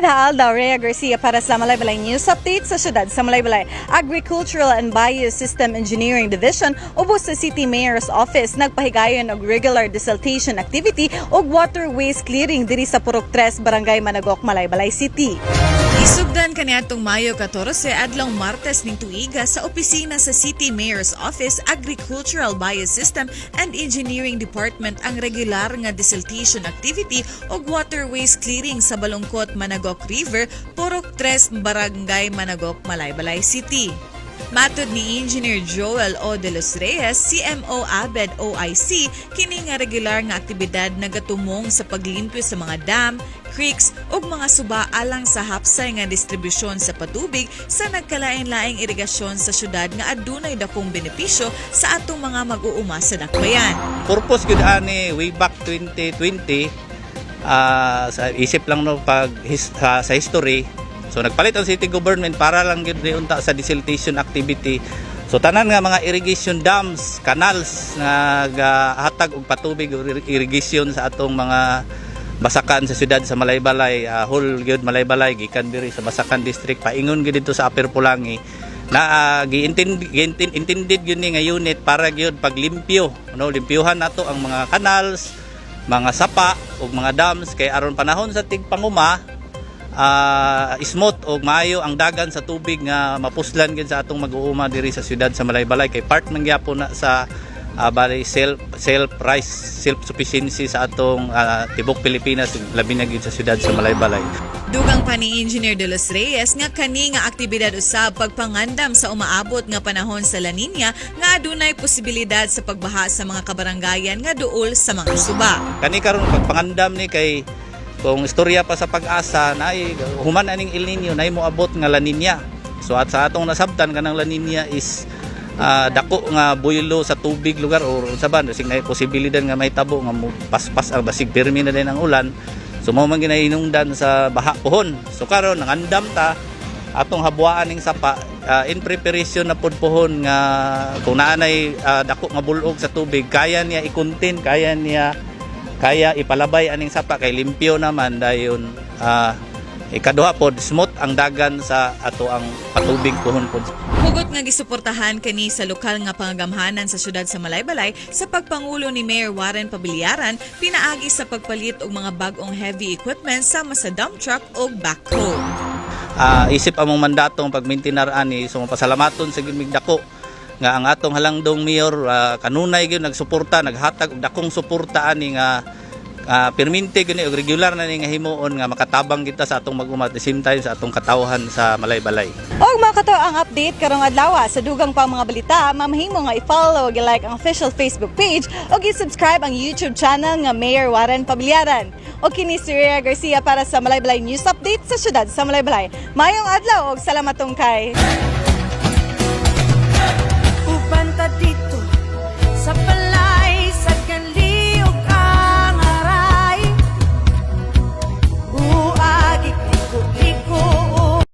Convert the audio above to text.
Adhaal daw Rhea Garcia para sa Malaybalay News Update sa syudad sa Malaybalay. Agricultural and Biosystem Engineering Division ubos sa City Mayor's Office nagpahigayon og regular desiltation activity ug water waste clearing diri sa Purok 3 Barangay Managok, Malaybalay City. Isugdan kaniadtong Mayo 14 adlaw Martes ning tuiga sa opisina sa City Mayor's Office Agricultural Biosystem and Engineering Department ang regular nga desiltation activity ug water waste clearing sa Balungkot, Managok River, Purok 3 Barangay Managok, Malaybalay City. Matod ni Engineer Joel O. De Los Reyes, CMO ABED OIC, kini nga regular nga aktibidad nagatumong sa paglimpyo sa mga dam, creeks ug mga suba alang sa hapsay nga distribusyon sa patubig sa nagkalain-laing irigasyon sa syudad nga adunay dakong benepisyo sa atong mga mag-uuma sa dakbayan. Purpose gud ani way back 2020 sa isip lang no sa history. So nagpalit ang city government para lang gyud unta sa desiltation activity. So tanan nga mga irrigation dams, canals nga hatag og patubig o irrigation sa atong mga basakan sa syudad sa Malaybalay, whole gyud Malaybalay gikan diri sa Basakan District paingon gyud dito sa Upper Pulangi na intended gyud ni nga unit para gyud paglimpyo, no, limpyuhan nato ang mga canals, mga sapa ug mga dams kay aron panahon sa tigpanguma smooth o maayo ang dagan sa tubig nga mapuslan gid sa atong mag-uuma diri sa syudad sa Malaybalay kay part man gyapon na sa bali self sufficiency sa atong tibok Pilipinas labi na gid sa syudad sa Malaybalay. Dugang pa ni Engineer De Los Reyes nga kani nga aktibidad usab pagpangandam sa umaabot nga panahon sa La Nina nga adunay posibilidad sa pagbaha sa mga kabarangayan nga duol sa mga suba. Kani karon pagpangandam ni kay kung istorya pa sa pag-asa na human aning El Nino na moabot nga La Nina. So at sa atong nasabtan kanang La Nina is dako nga buylo sa tubig lugar o saban sig na posibilidad nga may tabo nga paspas ang basig pirmi na din ang ulan. So mao man ginahinungdan sa baha pohon. So karon nangandam ta atong habwaan ning sapa in preparation na pud pohon nga kung naanay dako nga bulog sa tubig kaya niya i-contain, kaya ipalabay aning sapa kay limpyo naman dayon ikaduha pod smooth ang dagan sa ato ang patubig pohon pod. Hugot nga gisuportahan kani sa lokal nga pangagamhanan sa syudad sa Malaybalay sa pagpangulo ni Mayor Warren Pabiliaran pinaagi sa pagpalit og mga bag-ong heavy equipment sama sa dump truck o backhoe. Isip among mandatong pagmaintenar ani so mapasalamaton sa gimig dako nga ang atong halangdong mayor kanunay gyud nagsuporta naghatag og dakong suporta ani nga permente gani og regular na ni nga himuon nga makatabang kita sa atong mag-umat at the same time sa atong katawhan sa Malaybalay. Og makato ang update karong adlaw sa dugang pang mga balita, mamahimo nga i-follow ug i-like ang official Facebook page ug i-subscribe ang YouTube channel nga Mayor Warren Pabiliaran. O kini si Rhea Garcia para sa Malaybalay News Update sa syudad sa Malaybalay. Mayong adlaw og salamat tungkay.